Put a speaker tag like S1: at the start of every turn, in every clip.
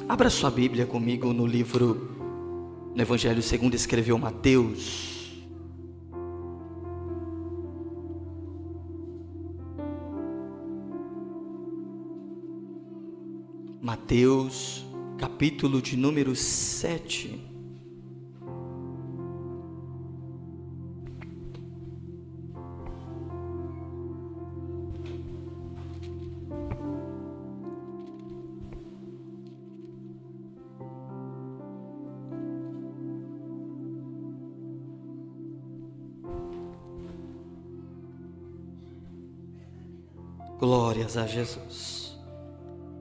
S1: Abra sua Bíblia comigo no livro, no Evangelho segundo escreveu Mateus. Mateus, capítulo de número 7. Glórias a Jesus.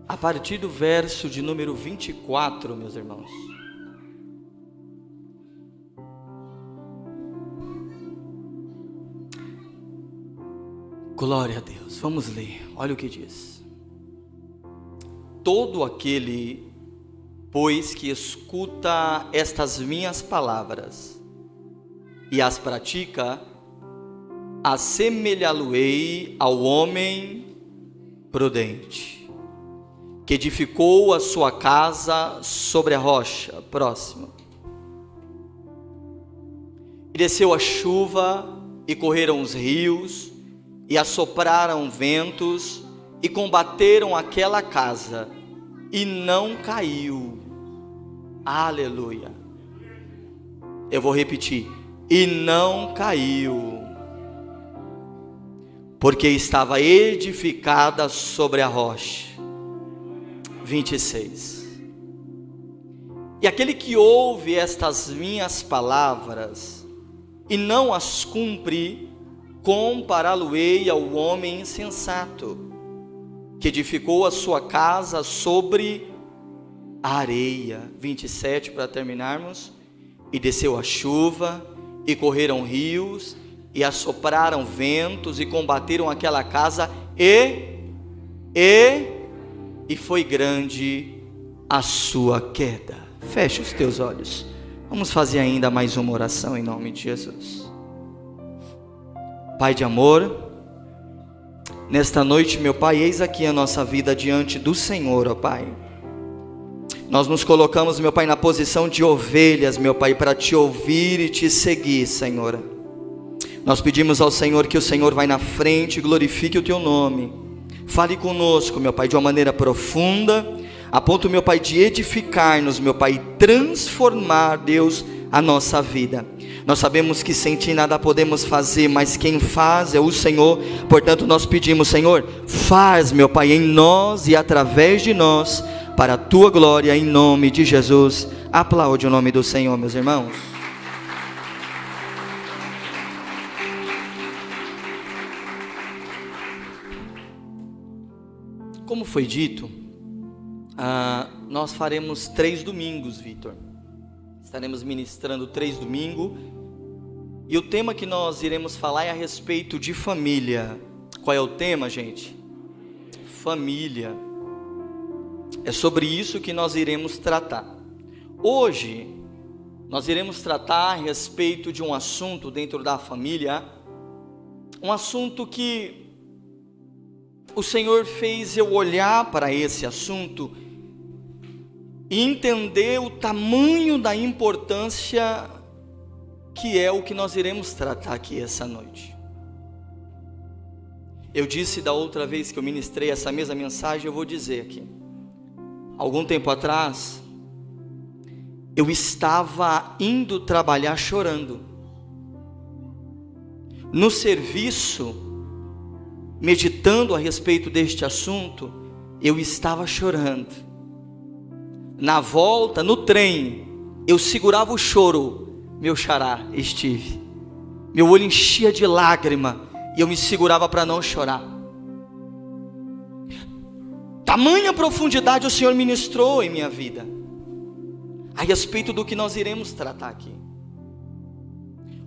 S1: A partir do verso de número 24, meus irmãos. Glória a Deus. Vamos ler. Olha o que diz. Todo aquele, pois, que escuta estas minhas palavras e as pratica, assemelhá-lo-ei ao homem prudente, que edificou a sua casa sobre a rocha. Próximo. E desceu a chuva, e correram os rios, e assopraram ventos, e combateram aquela casa, e não caiu. Aleluia. Eu vou repetir. E não caiu, porque estava edificada sobre a rocha. 26. E aquele que ouve estas minhas palavras e não as cumpre, compará-lo-ei ao homem insensato, que edificou a sua casa sobre a areia. 27, para terminarmos. E desceu a chuva, e correram rios, e assopraram ventos, e combateram aquela casa, e foi grande a sua queda. Feche os teus olhos. Vamos fazer ainda mais uma oração em nome de Jesus. Pai de amor, nesta noite, meu Pai, eis aqui a nossa vida diante do Senhor, ó Pai. Nós nos colocamos, meu Pai, na posição de ovelhas, meu Pai, para te ouvir e te seguir, Senhor. Nós pedimos ao Senhor que o Senhor vai na frente e glorifique o teu nome. Fale conosco, meu Pai, de uma maneira profunda, a ponto, meu Pai, de edificar-nos, meu Pai, e transformar, Deus, a nossa vida. Nós sabemos que sem Ti nada podemos fazer, mas quem faz é o Senhor. Portanto, nós pedimos, Senhor, faz, meu Pai, em nós e através de nós, para a Tua glória, em nome de Jesus. Aplaude o nome do Senhor, meus irmãos. Como foi dito, nós faremos 3 domingos, Vitor. Estaremos ministrando 3 domingos. E o tema que nós iremos falar é a respeito de família. Qual é o tema, gente? Família. É sobre isso que nós iremos tratar. Hoje, nós iremos tratar a respeito de um assunto dentro da família. Um assunto que o Senhor fez eu olhar para esse assunto e entender o tamanho da importância que é o que nós iremos tratar aqui essa noite. Eu disse da outra vez que eu ministrei essa mesma mensagem, eu vou dizer aqui. Algum tempo atrás, eu estava indo trabalhar chorando. No serviço, meditando a respeito deste assunto, eu estava chorando. Na volta, no trem, eu segurava o choro, meu xará, Steve. Meu olho enchia de lágrima e eu me segurava para não chorar. Tamanha profundidade o Senhor ministrou em minha vida, a respeito do que nós iremos tratar aqui.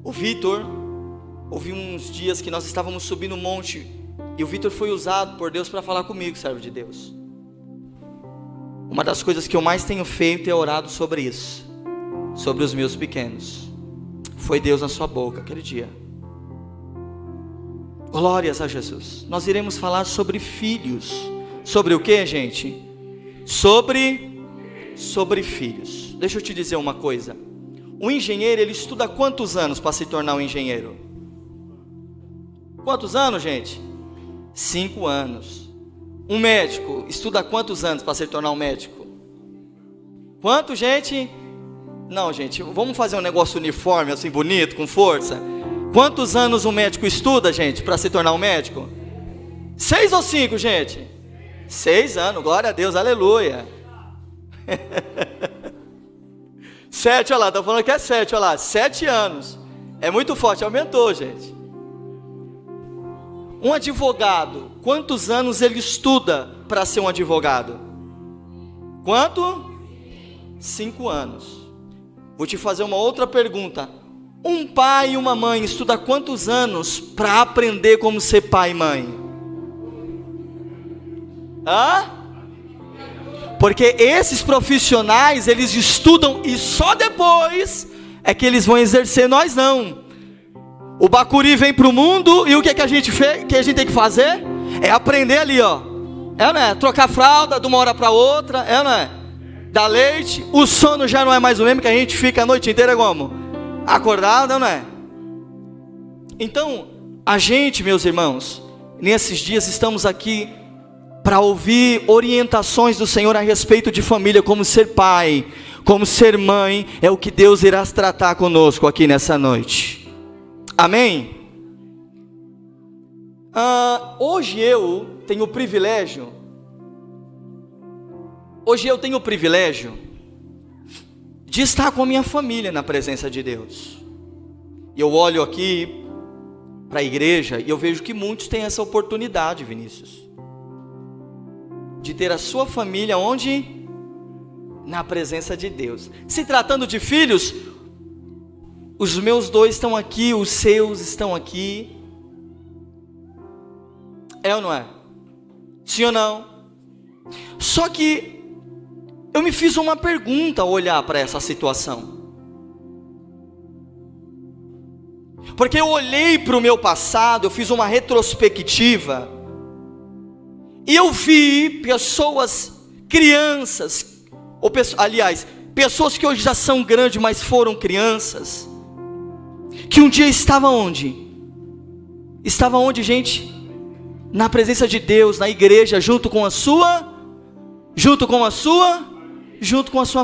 S1: O Vitor, houve uns dias que nós estávamos subindo um monte, e o Vitor foi usado por Deus para falar comigo, servo de Deus. Uma das coisas que eu mais tenho feito é orado sobre isso, sobre os meus pequenos. Foi Deus na sua boca aquele dia. Glórias a Jesus. Nós iremos falar sobre filhos. Sobre o que, gente? Sobre sobre filhos. Deixa eu te dizer uma coisa. O engenheiro, ele estuda quantos anos para se tornar um engenheiro? Quantos anos, gente? 5 anos. Um médico estuda quantos anos para se tornar um médico? Quanto, gente? Não, gente, vamos fazer um negócio uniforme, assim, bonito, com força. Quantos anos um médico estuda, gente, para se tornar um médico? 6 ou 5, gente? 6 anos, glória a Deus, aleluia. 7, olha lá, estão falando que é 7, olha lá, 7 anos. É muito forte, aumentou, gente. Um advogado, quantos anos ele estuda para ser um advogado? Quanto? 5 anos. Vou te fazer uma outra pergunta. Um pai e uma mãe estuda quantos anos para aprender como ser pai e mãe? Hã? Porque esses profissionais, eles estudam e só depois é que eles vão exercer, nós não. O bacuri vem para o mundo e o que a gente tem que fazer? É aprender ali, ó. É, né? Trocar fralda de uma hora para outra, é, né? Dar leite. O sono já não é mais o mesmo, que a gente fica a noite inteira como? Acordado, não é? Então, a gente, meus irmãos, nesses dias estamos aqui para ouvir orientações do Senhor a respeito de família, como ser pai, como ser mãe, é o que Deus irá tratar conosco aqui nessa noite. Amém? Hoje eu tenho o privilégio de estar com a minha família na presença de Deus. E eu olho aqui para a igreja e eu vejo que muitos têm essa oportunidade, Vinícius, de ter a sua família onde? Na presença de Deus. Se tratando de filhos, os meus 2 estão aqui, os seus estão aqui. É ou não é? Sim ou não? Só que eu me fiz uma pergunta ao olhar para essa situação. Porque eu olhei para o meu passado, eu fiz uma retrospectiva, e eu vi pessoas, crianças, pessoas que hoje já são grandes, mas foram crianças, que um dia estavam onde? Estava onde, gente? Na presença de Deus, na igreja, junto com a sua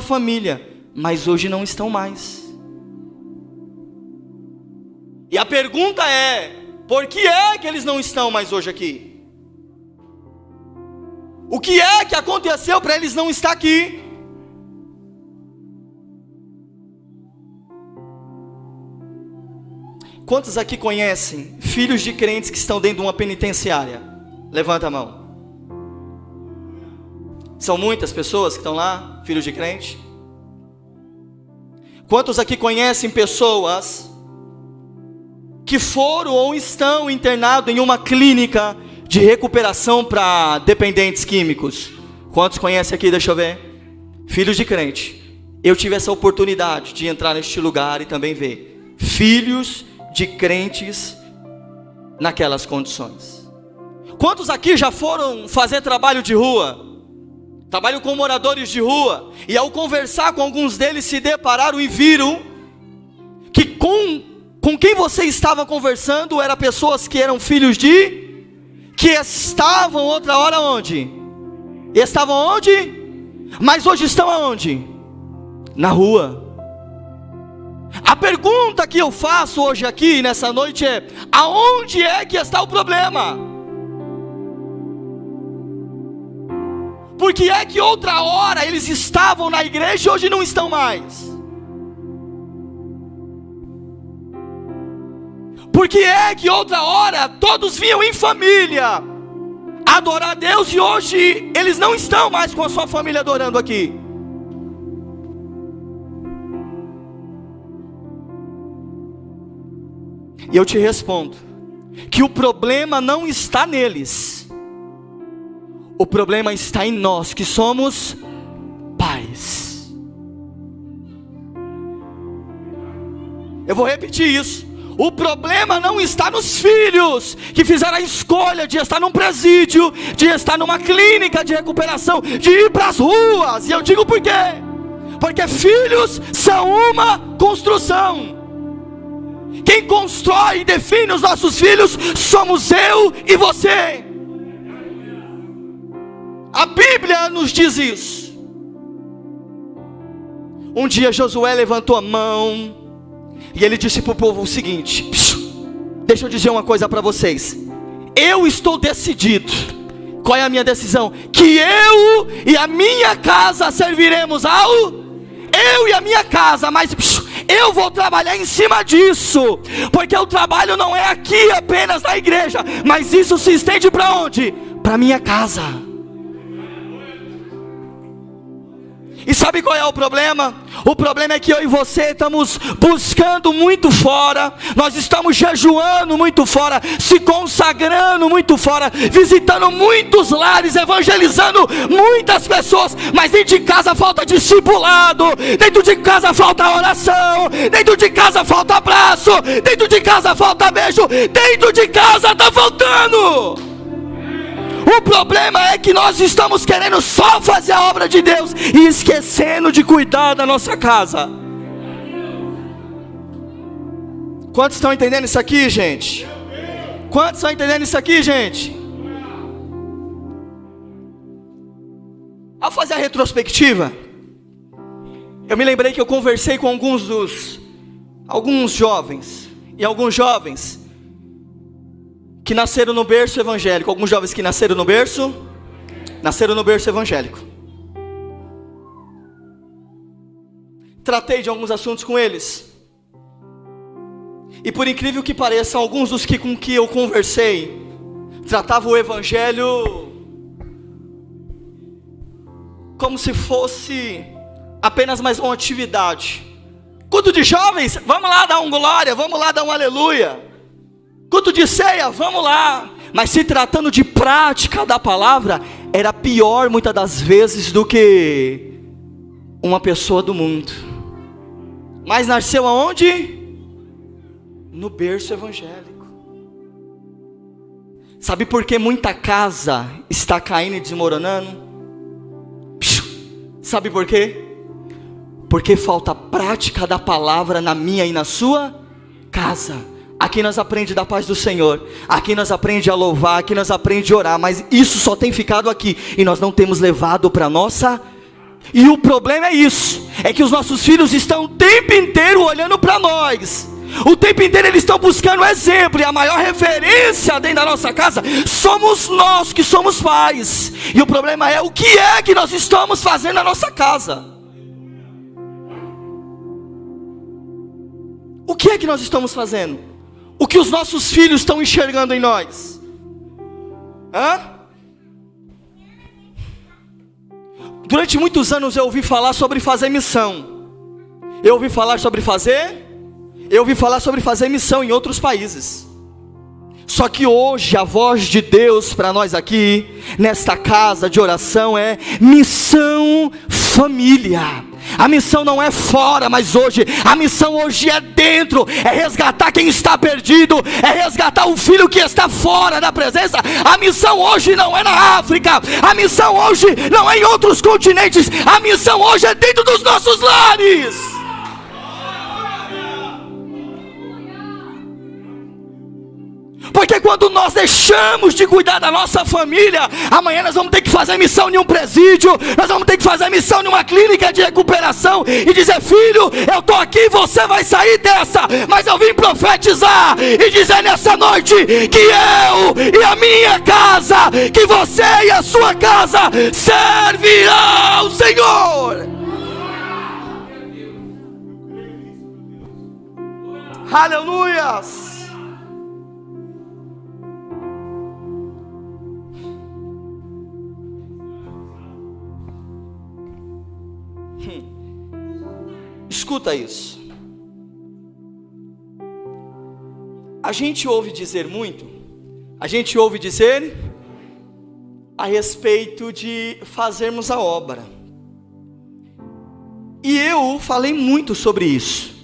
S1: família, mas hoje não estão mais. E a pergunta é: por que é que eles não estão mais hoje aqui? O que é que aconteceu para eles não estar aqui? Quantos aqui conhecem filhos de crentes que estão dentro de uma penitenciária? Levanta a mão. São muitas pessoas que estão lá, filhos de crente. Quantos aqui conhecem pessoas que foram ou estão internados em uma clínica de recuperação para dependentes químicos? Quantos conhecem aqui? Deixa eu ver. Filhos de crente. Eu tive essa oportunidade de entrar neste lugar e também ver filhos de crentes naquelas condições. Quantos aqui já foram fazer trabalho de rua? Trabalho com moradores de rua, e ao conversar com alguns deles se depararam e viram que com quem você estava conversando eram pessoas que eram filhos que estavam outra hora onde? Estavam onde? Mas hoje estão aonde? Na rua. A pergunta que eu faço hoje aqui nessa noite é: aonde é que está o problema? Por que é que outra hora eles estavam na igreja e hoje não estão mais? Por que é que outra hora todos vinham em família adorar a Deus e hoje eles não estão mais com a sua família adorando aqui? E eu te respondo que o problema não está neles. O problema está em nós que somos pais. Eu vou repetir isso. O problema não está nos filhos que fizeram a escolha de estar num presídio, de estar numa clínica de recuperação, de ir para as ruas. E eu digo por quê? Porque filhos são uma construção. Quem constrói e define os nossos filhos somos eu e você. A Bíblia nos diz isso. Um dia Josué levantou a mão e ele disse para o povo o seguinte: deixa eu dizer uma coisa para vocês. Eu estou decidido. Qual é a minha decisão? Que eu e a minha casa serviremos ao... Eu e a minha casa, mas eu vou trabalhar em cima disso. Porque o trabalho não é aqui apenas na igreja, mas isso se estende para onde? Para minha casa. E sabe qual é o problema? O problema é que eu e você estamos buscando muito fora, nós estamos jejuando muito fora, se consagrando muito fora, visitando muitos lares, evangelizando muitas pessoas, mas dentro de casa falta discipulado, dentro de casa falta oração, dentro de casa falta abraço, dentro de casa falta beijo, dentro de casa está faltando. O problema é que nós estamos querendo só fazer a obra de Deus e esquecendo de cuidar da nossa casa. Quantos estão entendendo isso aqui, gente? Quantos estão entendendo isso aqui, gente? Ao fazer a retrospectiva, eu me lembrei que eu conversei com alguns jovens que nasceram no berço evangélico. Alguns jovens que nasceram no berço evangélico. Tratei de alguns assuntos com eles. E por incrível que pareça, alguns dos com que eu conversei tratavam o evangelho como se fosse apenas mais uma atividade. Culto de jovens, vamos lá dar um glória, vamos lá dar um aleluia. Culto de ceia, vamos lá. Mas se tratando de prática da palavra, era pior muitas das vezes do que uma pessoa do mundo. Mas nasceu aonde? No berço evangélico. Sabe por que muita casa está caindo e desmoronando? Sabe por quê? Porque falta prática da palavra na minha e na sua casa. Aqui nós aprendemos da paz do Senhor, aqui nós aprendemos a louvar, aqui nós aprendemos a orar, mas isso só tem ficado aqui, e nós não temos levado para nossa... E o problema é isso, é que os nossos filhos estão o tempo inteiro olhando para nós, o tempo inteiro eles estão buscando exemplo, e a maior referência dentro da nossa casa, somos nós que somos pais, e o problema é o que é que nós estamos fazendo na nossa casa. O que é que nós estamos fazendo? O que os nossos filhos estão enxergando em nós? Durante muitos anos eu ouvi falar sobre fazer missão. Eu ouvi falar sobre fazer missão em outros países. Só que hoje a voz de Deus para nós aqui, nesta casa de oração, é missão família. A missão não é fora, mas hoje, a missão hoje é dentro, é resgatar quem está perdido, é resgatar o filho que está fora da presença. A missão hoje não é na África, a missão hoje não é em outros continentes, a missão hoje é dentro dos nossos lares. Porque quando nós deixamos de cuidar da nossa família, amanhã nós vamos ter que fazer missão em um presídio, nós vamos ter que fazer missão em uma clínica de recuperação e dizer: filho, eu estou aqui, você vai sair dessa, mas eu vim profetizar e dizer nessa noite que eu e a minha casa, que você e a sua casa servirão ao Senhor. Aleluias. Escuta isso. A gente ouve dizer a respeito de fazermos a obra. E eu falei muito sobre isso.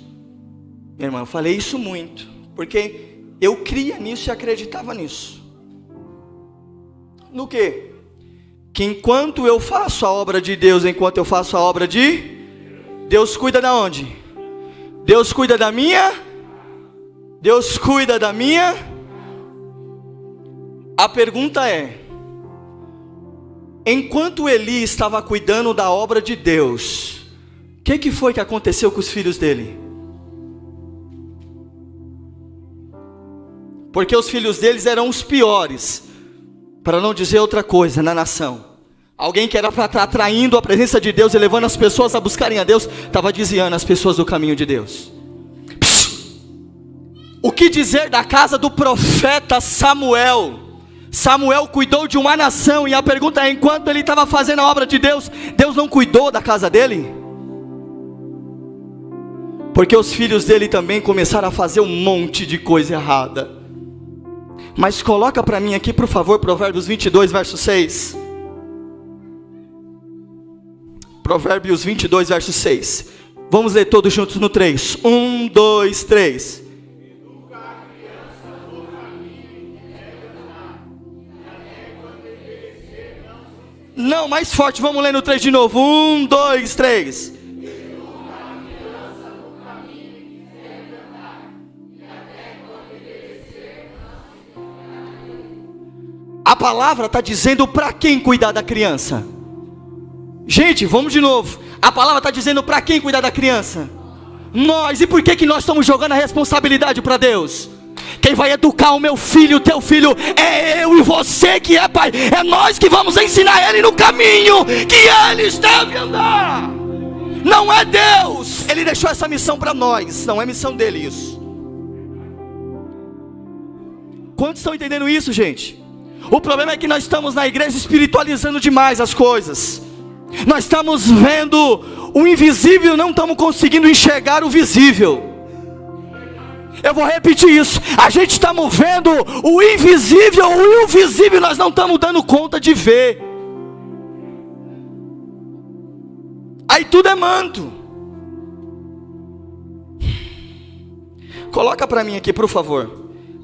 S1: Meu irmão, eu falei isso muito. Porque eu cria nisso e acreditava nisso. No quê? Que enquanto eu faço a obra de Deus, enquanto eu faço a obra de Deus, cuida da onde? Deus cuida da minha? Deus cuida da minha? A pergunta é: enquanto Eli estava cuidando da obra de Deus, o que foi que aconteceu com os filhos dele? Porque os filhos deles eram os piores, para não dizer outra coisa, na nação. Alguém que era para estar atraindo a presença de Deus e levando as pessoas a buscarem a Deus, estava desviando as pessoas do caminho de Deus. O que dizer da casa do profeta Samuel? Samuel cuidou de uma nação, e a pergunta é: enquanto ele estava fazendo a obra de Deus, Deus não cuidou da casa dele? Porque os filhos dele também começaram a fazer um monte de coisa errada. Mas coloca para mim aqui, por favor, Provérbios 22, verso 6. Provérbios 22, verso 6. Vamos ler todos juntos no 3. 1, 2, 3. Não, mais forte, vamos ler no 3 de novo. 1, 2, 3. A palavra está dizendo para quem cuidar da criança. Gente, vamos de novo. A palavra está dizendo para quem cuidar da criança? Nós. E por que nós estamos jogando a responsabilidade para Deus? Quem vai educar o meu filho, o teu filho, é eu e você que é pai. É nós que vamos ensinar ele no caminho que eles devem andar. Não é Deus. Ele deixou essa missão para nós. Não é missão dele isso. Quantos estão entendendo isso, gente? O problema é que nós estamos na igreja espiritualizando demais as coisas. Nós estamos vendo o invisível, não estamos conseguindo enxergar o visível. Eu vou repetir isso. A gente está movendo o invisível, o invisível nós não estamos dando conta de ver. Aí tudo é manto. Coloca para mim aqui, por favor.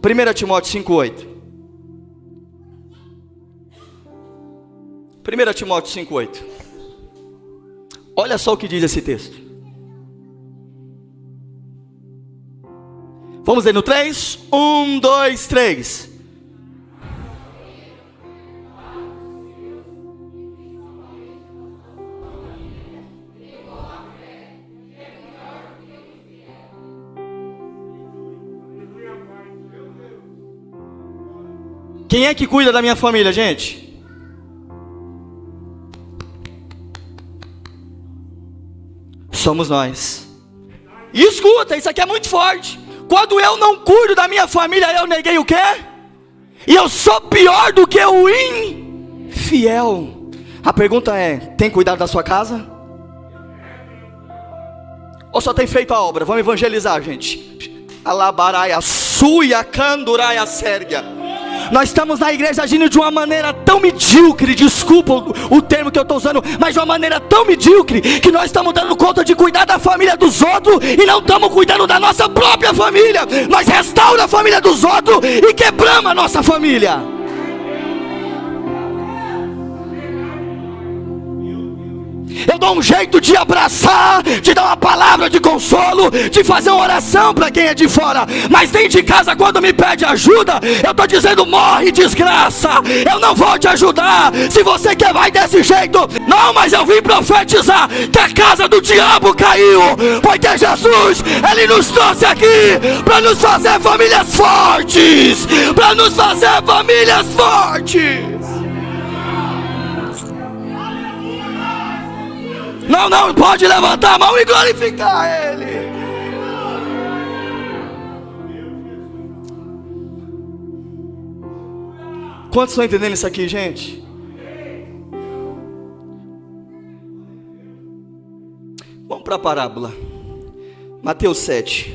S1: 1 Timóteo 5,8. 1 Timóteo 5,8. Olha só o que diz esse texto. Vamos ler no 3? 1, 2, 3. Quem é que cuida da minha família, gente? Somos nós. E escuta, isso aqui é muito forte. Quando eu não cuido da minha família, eu neguei o quê? E eu sou pior do que o infiel. A pergunta é: tem cuidado da sua casa? Ou só tem feito a obra? Vamos evangelizar, gente. Alabaraia, suia, canduraia, sérgia. Nós estamos na igreja agindo de uma maneira tão medíocre, desculpa o termo que eu estou usando, mas de uma maneira tão medíocre, que nós estamos dando conta de cuidar da família dos outros, e não estamos cuidando da nossa própria família. Nós restauramos a família dos outros, e quebramos a nossa família. Eu dou um jeito de abraçar, de dar uma palavra de consolo, de fazer uma oração para quem é de fora. Mas dentro de casa, quando me pede ajuda, eu estou dizendo: morre, desgraça, eu não vou te ajudar. Se você quer, vai desse jeito. Não, mas eu vim profetizar que a casa do diabo caiu, porque Jesus, Ele nos trouxe aqui para nos fazer famílias fortes. Para nos fazer famílias fortes. Não, pode levantar a mão e glorificar Ele. Quantos estão entendendo isso aqui, gente? Vamos para a parábola. Mateus 7.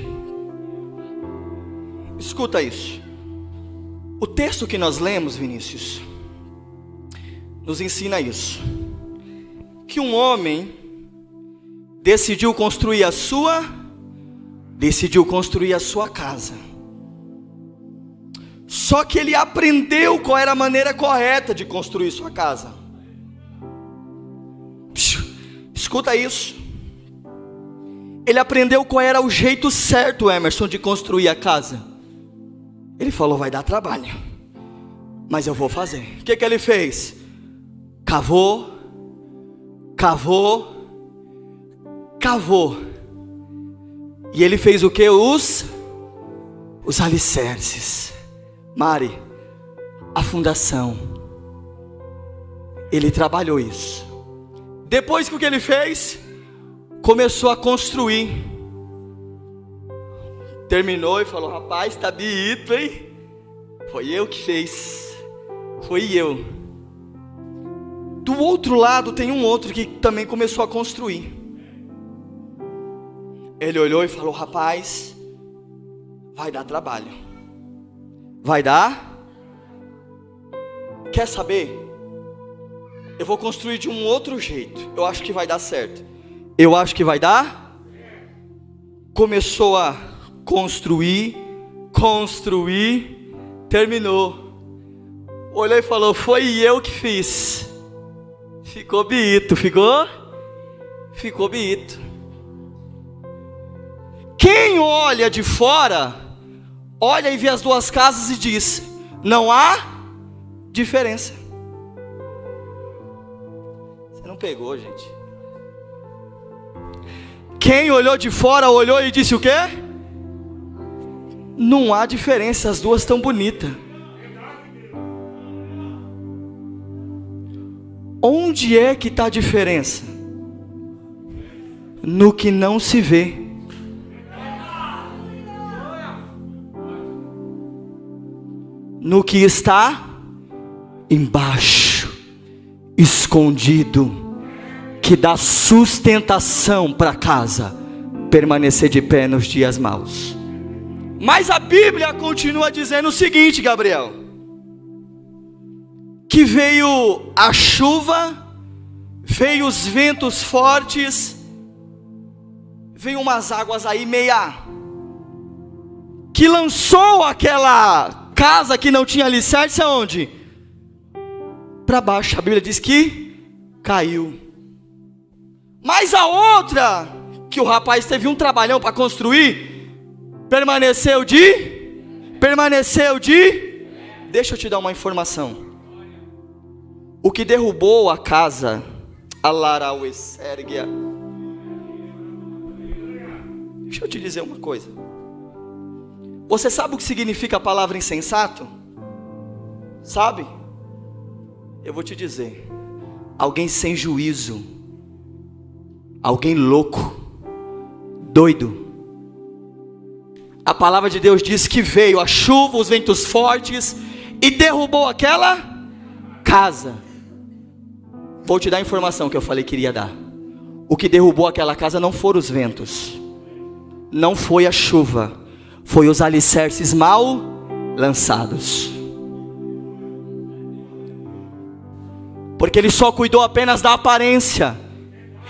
S1: Escuta isso. O texto que nós lemos, Vinícius, nos ensina isso. Que um homem decidiu construir a sua casa. Só que ele aprendeu qual era a maneira correta de construir sua casa. Escuta isso. Ele aprendeu qual era o jeito certo, Emerson, de construir a casa. Ele falou: vai dar trabalho, mas eu vou fazer. O que ele fez? Cavou. E ele fez o que? Os alicerces. Mari, a fundação. Ele trabalhou isso. Depois que o que ele fez? Começou a construir. Terminou e falou: rapaz, tá bonito, hein? Foi eu que fiz. Foi eu. Do outro lado tem um outro que também começou a construir. Ele olhou e falou: rapaz, vai dar trabalho. Vai dar? Quer saber? Eu vou construir de um outro jeito. Eu acho que vai dar certo. Eu acho que vai dar. Começou a construir. Terminou. Olhou e falou: foi eu que fiz. Ficou bonito, ficou bonito. Quem olha de fora, olha e vê as duas casas e diz: não há diferença. Você não pegou, gente. Quem olhou de fora, olhou e disse o quê? Não há diferença, as duas estão bonitas. Onde é que está a diferença? No que não se vê. No que está embaixo, escondido, que dá sustentação para a casa permanecer de pé nos dias maus. Mas a Bíblia continua dizendo o seguinte, Gabriel: que veio a chuva, veio os ventos fortes, veio umas águas aí meia, que lançou aquela casa que não tinha alicerce aonde? Para baixo. A Bíblia diz que caiu. Mas a outra, que o rapaz teve um trabalhão para construir, permaneceu de. Deixa eu te dar uma informação. O que derrubou a casa, a Larauê Sérgia. Deixa eu te dizer uma coisa. Você sabe o que significa a palavra insensato? Sabe? Eu vou te dizer: alguém sem juízo, alguém louco, doido. A palavra de Deus diz que veio a chuva, os ventos fortes e derrubou aquela casa. Vou te dar a informação que eu falei que iria dar. O que derrubou aquela casa não foram os ventos, não foi a chuva, foi os alicerces mal lançados. Porque ele só cuidou apenas da aparência.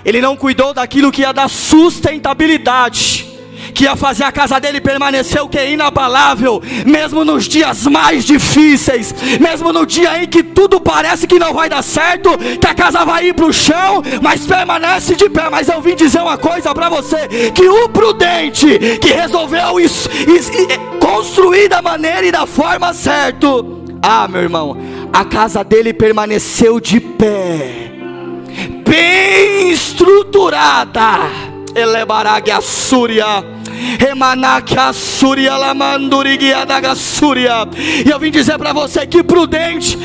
S1: Ele não cuidou daquilo que ia dar sustentabilidade, que ia fazer a casa dele permanecer o que é inabalável, mesmo nos dias mais difíceis, mesmo no dia em que tudo parece que não vai dar certo, que a casa vai ir para o chão, mas permanece de pé. Mas eu vim dizer uma coisa para você, que o prudente, que resolveu construir da maneira e da forma certa, meu irmão, a casa dele permaneceu de pé, bem estruturada. Elebarag a Súria, Remanak a Súria, Lamandurigia da Súria. E eu vim dizer para você que prudente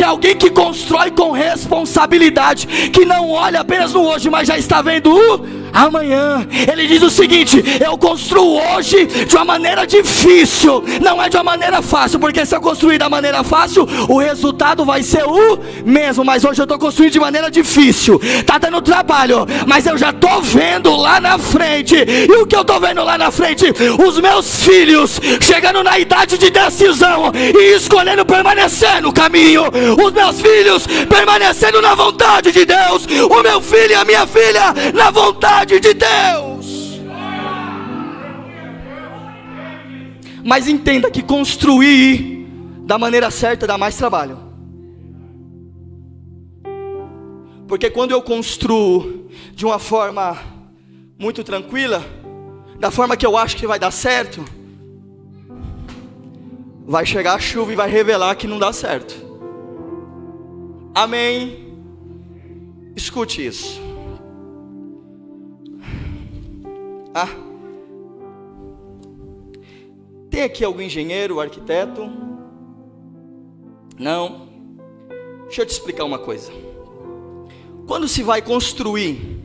S1: é alguém que constrói com responsabilidade, que não olha apenas no hoje, mas já está vendo o amanhã. Ele diz o seguinte: eu construo hoje de uma maneira difícil, não é de uma maneira fácil, porque se eu construir da maneira fácil, o resultado vai ser o mesmo. Mas hoje eu estou construindo de maneira difícil, está dando trabalho, mas eu já estou vendo lá na frente. E o que eu estou vendo lá na frente? Os meus filhos chegando na idade de decisão e escolhendo permanecer no caminho. Os meus filhos permanecendo na vontade de Deus. O meu filho e a minha filha na vontade de Deus. Mas entenda que construir da maneira certa dá mais trabalho. Porque quando eu construo de uma forma muito tranquila, da forma que eu acho que vai dar certo, vai chegar a chuva e vai revelar que não dá certo. Amém? Escute isso. Tem aqui algum engenheiro, arquiteto? Não? Deixa eu te explicar uma coisa. Quando se vai construir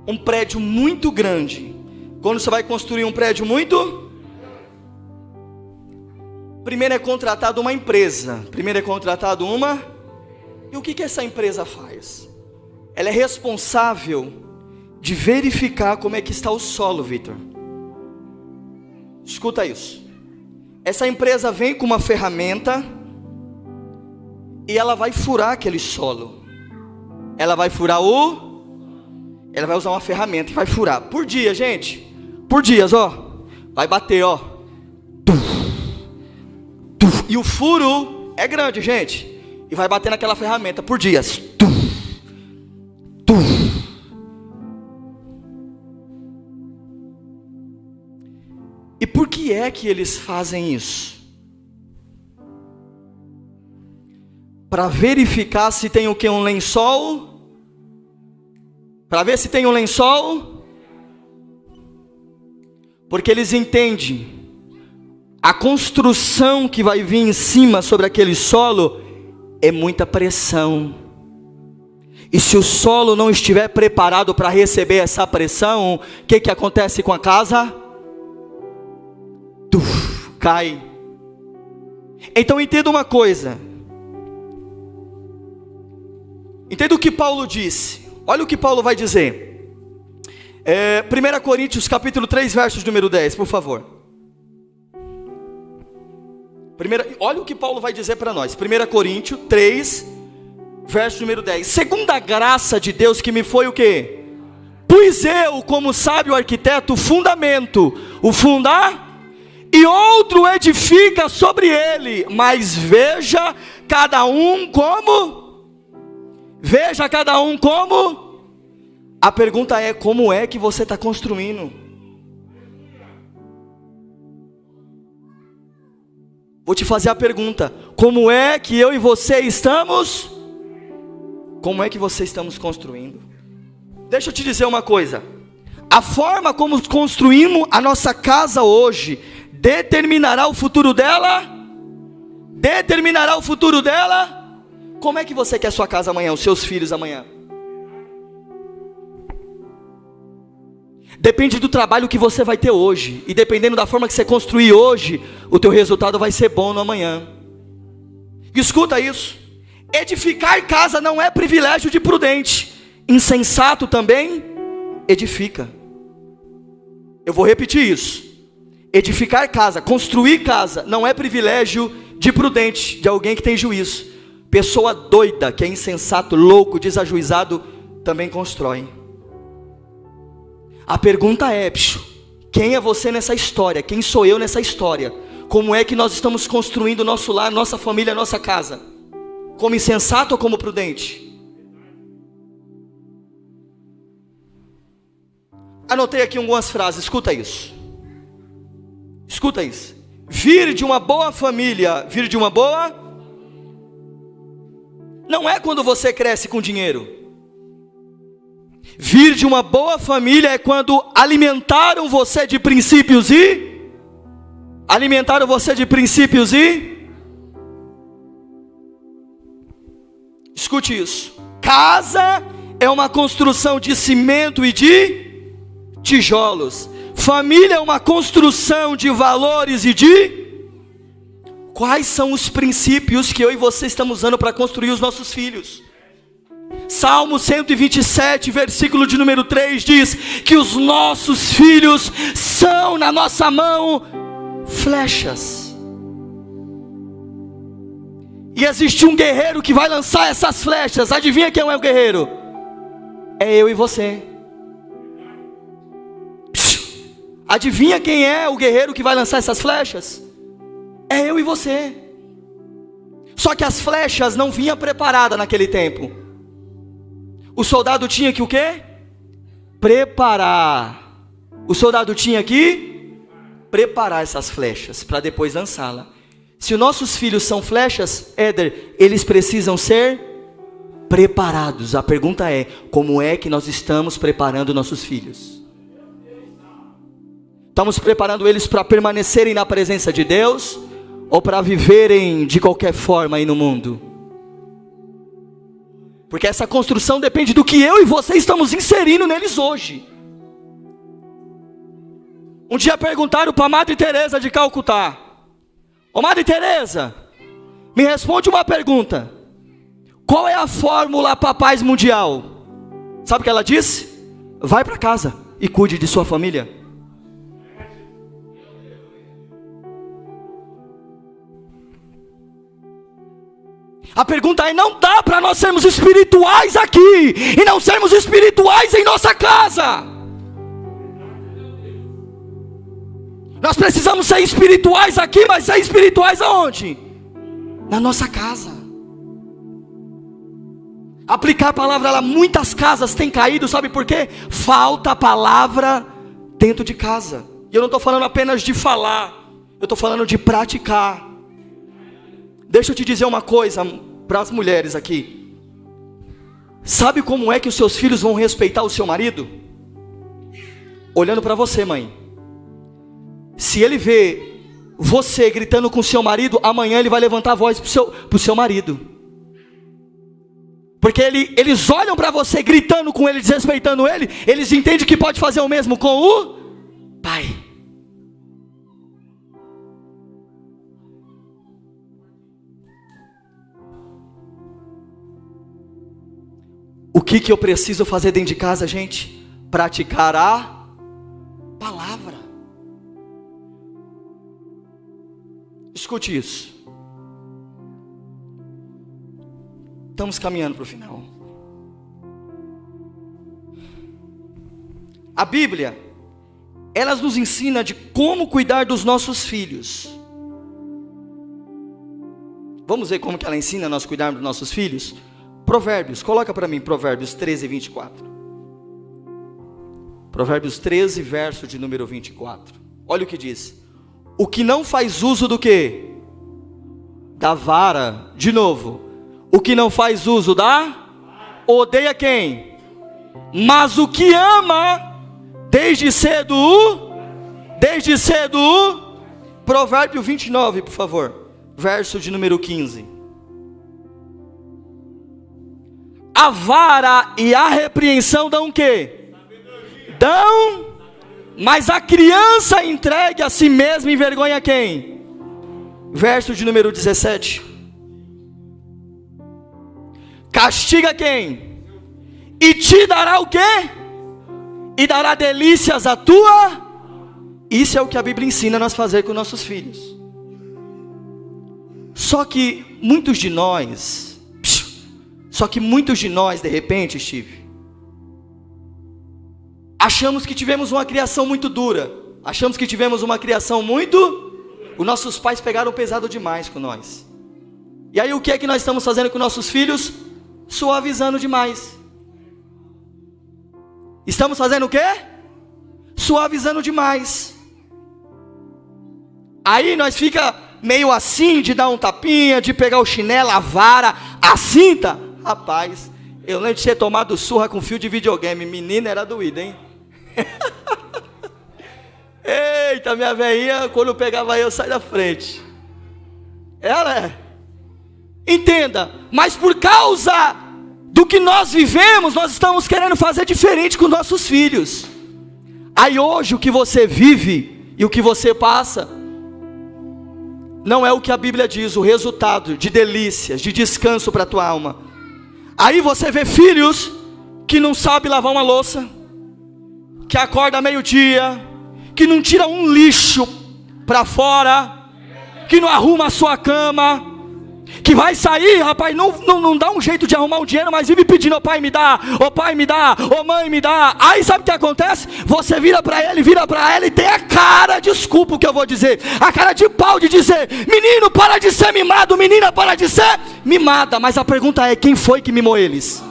S1: um prédio muito grande, quando você vai construir um prédio muito, primeiro é contratado uma empresa. E o que essa empresa faz? Ela é responsável de verificar como é que está o solo, Vitor. Escuta isso. Essa empresa vem com uma ferramenta e ela vai furar aquele solo. Ela vai usar uma ferramenta e vai furar. Por dia, gente. Por dias, ó. Vai bater, ó. E o furo é grande, gente. E vai bater naquela ferramenta por dias. E por que é que eles fazem isso? Para verificar se tem o que? Um lençol? Para ver se tem um lençol? Porque eles entendem a construção que vai vir em cima sobre aquele solo é muita pressão. E se o solo não estiver preparado para receber essa pressão, o que acontece com a casa? Cai. Então entenda uma coisa. Entenda o que Paulo disse. Olha o que Paulo vai dizer. 1 Coríntios capítulo 3, versos número 10, por favor. Olha o que Paulo vai dizer para nós. 1 Coríntios 3, verso número 10. Segundo a graça de Deus que me foi o quê? Pois eu, como sábio arquiteto, fundamento, o fundar, e outro edifica sobre ele. Mas veja cada um como? Veja cada um como? A pergunta é, como é que você está construindo? Vou te fazer a pergunta, como é que eu e você estamos? Como é que você estamos construindo? Deixa eu te dizer uma coisa. A forma como construímos a nossa casa hoje determinará o futuro dela? Determinará o futuro dela? Como é que você quer sua casa amanhã, os seus filhos amanhã? Depende do trabalho que você vai ter hoje. E dependendo da forma que você construir hoje, o teu resultado vai ser bom no amanhã. Escuta isso. Edificar casa não é privilégio de prudente. Insensato também edifica. Eu vou repetir isso. Edificar casa, construir casa, não é privilégio de prudente, de alguém que tem juízo. Pessoa doida, que é insensato, louco, desajuizado, também constrói. A pergunta é, quem é você nessa história? Quem sou eu nessa história? Como é que nós estamos construindo o nosso lar, nossa família, nossa casa? Como insensato ou como prudente? Anotei aqui algumas frases, escuta isso. Escuta isso. Vir de uma boa família, não é quando você cresce com dinheiro. Vir de uma boa família é quando alimentaram você de princípios escute isso. Casa é uma construção de cimento e de tijolos. Família é uma construção de valores e de... Quais são os princípios que eu e você estamos usando para construir os nossos filhos? Salmo 127, versículo de número 3 diz que os nossos filhos são na nossa mão flechas. E existe um guerreiro que vai lançar essas flechas. Adivinha quem é o guerreiro? É eu e você. Adivinha quem é o guerreiro que vai lançar essas flechas? É eu e você. Só que as flechas não vinham preparadas naquele tempo. O soldado tinha que o quê? Preparar. O soldado tinha que preparar essas flechas para depois lançá-la. Se os nossos filhos são flechas, Éder, eles precisam ser preparados. A pergunta é, como é que nós estamos preparando nossos filhos? Estamos preparando eles para permanecerem na presença de Deus, ou para viverem de qualquer forma aí no mundo? Porque essa construção depende do que eu e você estamos inserindo neles hoje. Um dia perguntaram para a Madre Teresa de Calcutá: ô Madre Teresa, me responde uma pergunta. Qual é a fórmula para a paz mundial? Sabe o que ela disse? Vai para casa e cuide de sua família. A pergunta é, não dá para nós sermos espirituais aqui e não sermos espirituais em nossa casa. Nós precisamos ser espirituais aqui, mas ser espirituais aonde? Na nossa casa. Aplicar a palavra lá, muitas casas têm caído, sabe por quê? Falta a palavra dentro de casa. E eu não estou falando apenas de falar, eu estou falando de praticar. Deixa eu te dizer uma coisa para as mulheres aqui. Sabe como é que os seus filhos vão respeitar o seu marido? Olhando para você, mãe. Se ele vê você gritando com o seu marido, amanhã ele vai levantar a voz para o seu marido. Porque eles olham para você gritando com ele, desrespeitando ele, eles entendem que pode fazer o mesmo com o pai. O que eu preciso fazer dentro de casa, gente? Praticar a palavra. Escute isso. Estamos caminhando para o final. A Bíblia, ela nos ensina de como cuidar dos nossos filhos. Vamos ver como que ela ensina a nós cuidarmos dos nossos filhos? Provérbios, coloca para mim Provérbios 13, 24. Provérbios 13, verso de número 24. Olha o que diz. O que não faz uso do quê? Da vara. De novo. O que não faz uso da? Odeia quem? Mas o que ama, desde cedo Provérbio 29, por favor. Verso de número 15. A vara e a repreensão dão o quê? Dão, mas a criança entregue a si mesma envergonha quem? Verso de número 17. Castiga quem? E te dará o quê? E dará delícias à tua. Isso é o que a Bíblia ensina a nós fazer com nossos filhos. Só que muitos de nós, de repente, Steve, achamos que tivemos uma criação muito dura. Achamos que tivemos uma criação muito... Os nossos pais pegaram pesado demais com nós. E aí o que é que nós estamos fazendo com nossos filhos? Suavizando demais. Estamos fazendo o quê? Suavizando demais. Aí nós fica meio assim, de dar um tapinha, de pegar o chinelo, a vara, a cinta. Rapaz, eu lembro de ter tomado surra com fio de videogame. Menina, era doído, hein? Eita, minha velhinha, quando pegava eu, sai da frente. Ela é. Entenda, mas por causa do que nós vivemos, nós estamos querendo fazer diferente com nossos filhos. Aí hoje o que você vive e o que você passa não é o que a Bíblia diz, o resultado de delícias, de descanso para a tua alma. Aí você vê filhos que não sabem lavar uma louça, que acorda meio-dia, que não tira um lixo para fora, que não arruma a sua cama, que vai sair, rapaz, não dá um jeito de arrumar um dinheiro, mas vive pedindo: ô pai me dá, ô pai me dá, ô mãe me dá. Aí sabe o que acontece? Você vira para ela e tem a cara, desculpa o que eu vou dizer, a cara de pau de dizer: menino, para de ser mimado, menina, para de ser mimada. Mas a pergunta é: quem foi que mimou eles?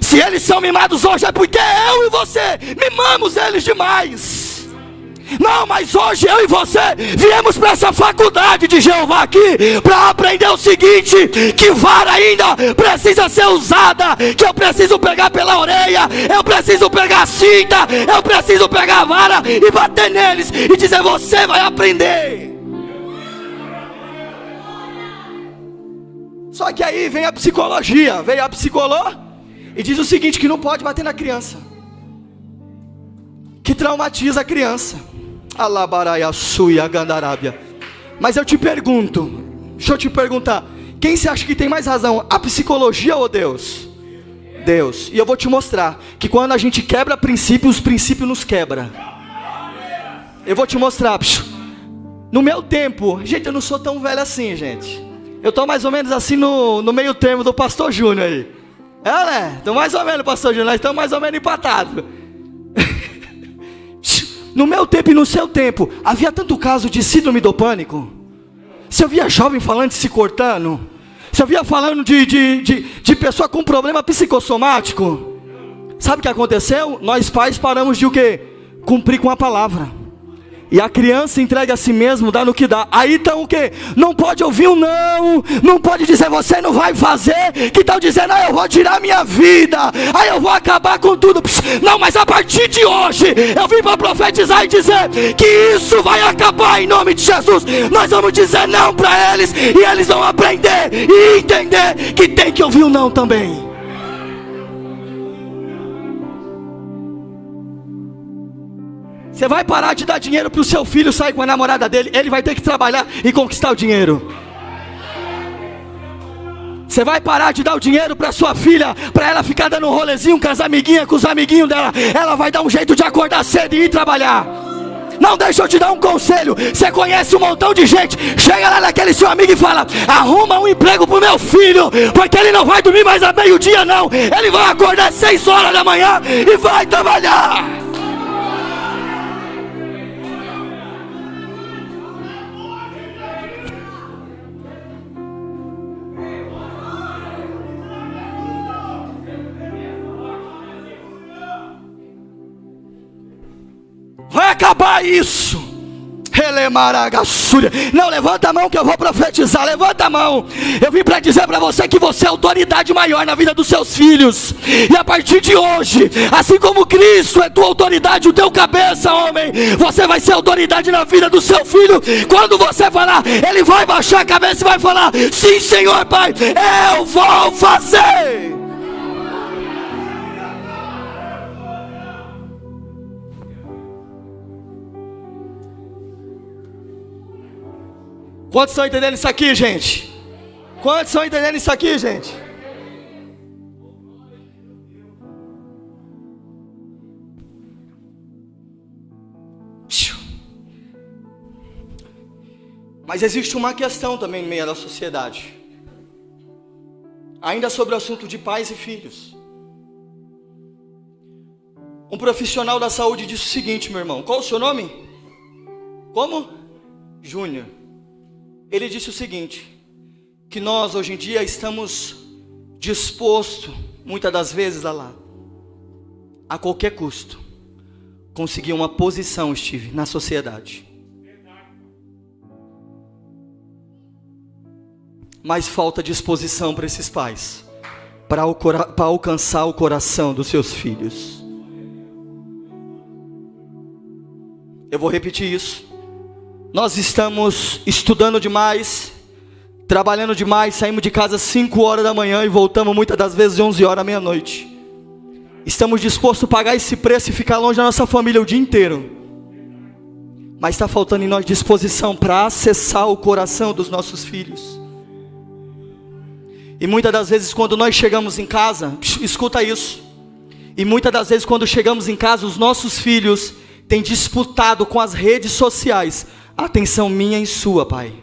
S1: Se eles são mimados hoje é porque eu e você mimamos eles demais. Não, mas hoje eu e você viemos para essa faculdade de Jeová aqui para aprender o seguinte: que vara ainda precisa ser usada, que eu preciso pegar pela orelha, eu preciso pegar a cinta, eu preciso pegar a vara e bater neles e dizer: você vai aprender. Só que aí vem a psicologia, veio a psicologia e diz o seguinte: que não pode bater na criança, que traumatiza a criança. Alabaraia suia gandarábia. Mas eu te pergunto, deixa eu te perguntar, quem você acha que tem mais razão, a psicologia ou Deus? Deus. E eu vou te mostrar que quando a gente quebra princípios, os princípios nos quebram. Eu vou te mostrar. No meu tempo, gente, eu não sou tão velho assim, gente. Eu estou mais ou menos assim no meio termo do pastor Júnior aí. É, né? Estou mais ou menos, pastor Júnior, nós estamos mais ou menos empatados. No meu tempo e no seu tempo, havia tanto caso de síndrome do pânico. Você ouvia jovem falando de se cortando. Você ouvia falando de pessoa com problema psicossomático. Sabe o que aconteceu? Nós pais paramos de o quê? Cumprir com a palavra. E a criança entrega a si mesmo, dá no que dá. Aí então o quê? Não pode ouvir um não. Não pode dizer: você não vai fazer. Que tal dizendo: eu vou tirar minha vida, aí eu vou acabar com tudo. Não, mas a partir de hoje eu vim para profetizar e dizer que isso vai acabar em nome de Jesus. Nós vamos dizer não para eles, e eles vão aprender e entender que tem que ouvir um não também. Você vai parar de dar dinheiro para o seu filho sair com a namorada dele. Ele vai ter que trabalhar e conquistar o dinheiro. Você vai parar de dar o dinheiro para sua filha, para ela ficar dando um rolezinho com as amiguinhas, com os amiguinhos dela. Ela vai dar um jeito de acordar cedo e ir trabalhar. Não, deixa eu te dar um conselho. Você conhece um montão de gente. Chega lá naquele seu amigo e fala: arruma um emprego pro meu filho, porque ele não vai dormir mais a meio-dia não. Ele vai acordar às 6 horas da manhã e vai trabalhar. Vai acabar isso. Não, levanta a mão que eu vou profetizar. Levanta a mão. Eu vim para dizer para você que você é a autoridade maior na vida dos seus filhos. E a partir de hoje, assim como Cristo é tua autoridade, o teu cabeça, homem, você vai ser autoridade na vida do seu filho. Quando você falar, ele vai baixar a cabeça e vai falar: sim, Senhor, Pai, eu vou fazer. Quantos estão entendendo isso aqui, gente? Quantos estão entendendo isso aqui, gente? Mas existe uma questão também no meio da sociedade, ainda sobre o assunto de pais e filhos. Um profissional da saúde disse o seguinte, meu irmão: qual o seu nome? Como? Júnior. Ele disse o seguinte: que nós hoje em dia estamos dispostos, muitas das vezes, a qualquer custo, conseguir uma posição, Steve, na sociedade. Mas falta disposição para esses pais, para alcançar o coração dos seus filhos. Eu vou repetir isso. Nós estamos estudando demais, trabalhando demais, saímos de casa às 5 horas da manhã e voltamos muitas das vezes 11 horas, meia-noite. Estamos dispostos a pagar esse preço e ficar longe da nossa família o dia inteiro. Mas está faltando em nós disposição para acessar o coração dos nossos filhos. E muitas das vezes quando nós chegamos em casa, escuta isso. E muitas das vezes quando chegamos em casa, os nossos filhos têm disputado com as redes sociais atenção minha e sua, Pai.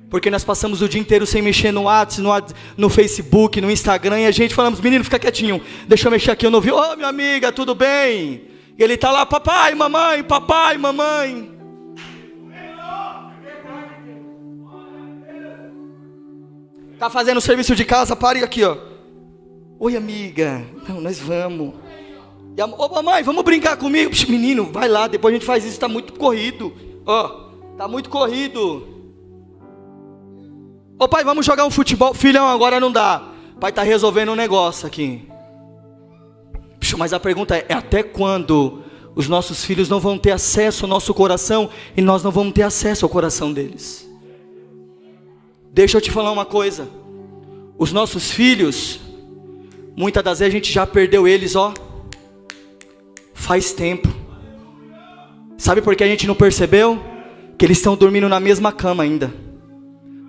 S1: Porque nós passamos o dia inteiro sem mexer no WhatsApp, no Facebook, no Instagram, e a gente falamos, menino, fica quietinho, deixa eu mexer aqui, eu não vi, ô minha amiga, tudo bem? E ele está lá, papai, mamãe, papai, mamãe. Está fazendo o serviço de casa, pare aqui, ó. Oi, amiga, não, nós vamos. E ô mamãe, vamos brincar comigo? Psh, menino, vai lá, depois a gente faz isso, está muito corrido. Ó, está muito corrido. Ô pai, vamos jogar um futebol? Filhão, agora não dá. Pai está resolvendo um negócio aqui. Psh, mas a pergunta é até quando os nossos filhos não vão ter acesso ao nosso coração e nós não vamos ter acesso ao coração deles? Deixa eu te falar uma coisa. Os nossos filhos, muitas das vezes a gente já perdeu eles, ó, faz tempo. Sabe por que a gente não percebeu? Que eles estão dormindo na mesma cama ainda.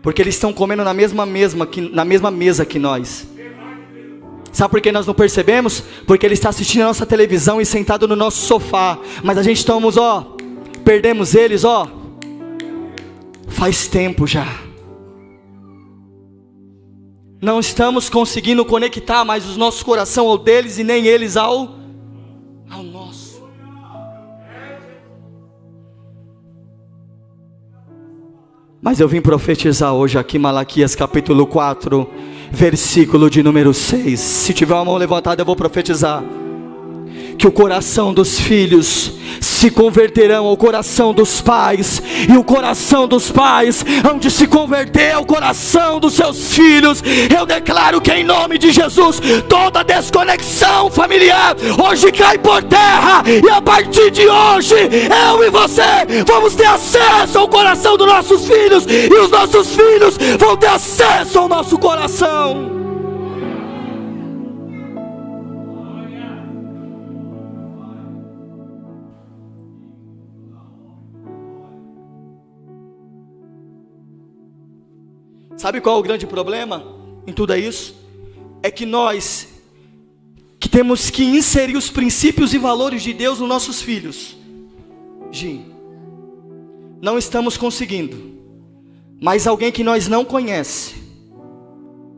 S1: Porque eles estão comendo na mesma mesa que nós. Sabe por que nós não percebemos? Porque ele está assistindo a nossa televisão e sentado no nosso sofá. Mas a gente estamos, ó, perdemos eles, ó, faz tempo já. Não estamos conseguindo conectar mais os nossos corações ao deles e nem eles ao nosso. Mas eu vim profetizar hoje aqui, Malaquias capítulo 4, versículo de número 6. Se tiver uma mão levantada eu vou profetizar. Que o coração dos filhos se converterão ao coração dos pais, e o coração dos pais hão de se converter ao coração dos seus filhos. Eu declaro que em nome de Jesus, toda desconexão familiar hoje cai por terra, e a partir de hoje, eu e você vamos ter acesso ao coração dos nossos filhos, e os nossos filhos vão ter acesso ao nosso coração. Sabe qual é o grande problema em tudo isso? É que nós que temos que inserir os princípios e valores de Deus nos nossos filhos, não estamos conseguindo. Mas alguém que nós não conhece,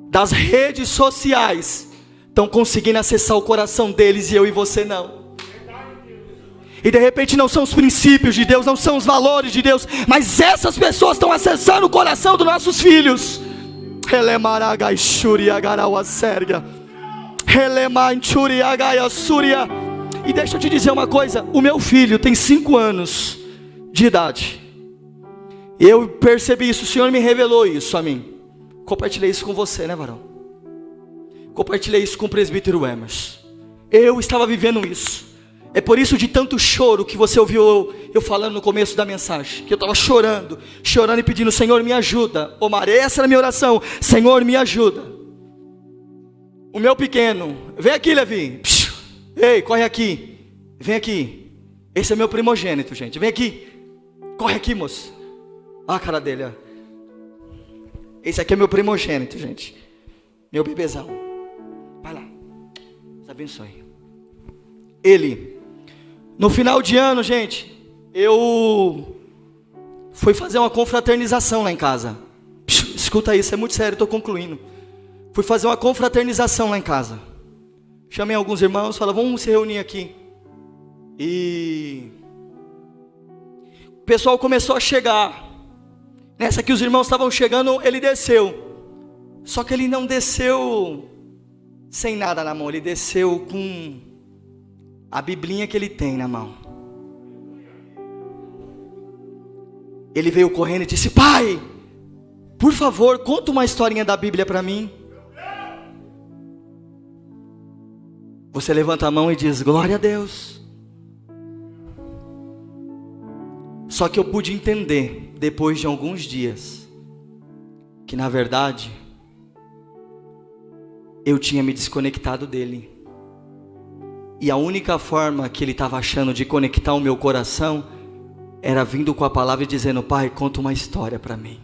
S1: das redes sociais, estão conseguindo acessar o coração deles, e eu e você não. E de repente não são os princípios de Deus, não são os valores de Deus, mas essas pessoas estão acessando o coração dos nossos filhos. E deixa eu te dizer uma coisa, o meu filho tem 5 anos de idade. Eu percebi isso, o Senhor me revelou isso a mim. Compartilhei isso com você, né, varão? Compartilhei isso com o presbítero Emerson. Eu estava vivendo isso. É por isso de tanto choro que você ouviu eu falando no começo da mensagem, que eu estava chorando e pedindo, Senhor me ajuda. Omar, essa era a minha oração, Senhor me ajuda. O meu pequeno, vem aqui Levi, ei, corre aqui, vem aqui. Esse é meu primogênito, gente, vem aqui, corre aqui moço. Olha a cara dele, ó. Esse aqui é meu primogênito, gente, meu bebezão. Vai lá, Deus abençoe. Ele, no final de ano, gente, eu fui fazer uma confraternização lá em casa. Escuta isso, é muito sério, estou concluindo. Fui fazer uma confraternização lá em casa. Chamei alguns irmãos, falei, vamos se reunir aqui. E o pessoal começou a chegar. Nessa que os irmãos estavam chegando, ele desceu. Só que ele não desceu sem nada na mão, ele desceu com a biblinha que ele tem na mão. Ele veio correndo e disse, pai, por favor, conta uma historinha da Bíblia para mim. Você levanta a mão e diz, glória a Deus. Só que eu pude entender, depois de alguns dias, que na verdade, eu tinha me desconectado dele. E a única forma que ele estava achando de conectar o meu coração era vindo com a palavra e dizendo, pai, conta uma história para mim.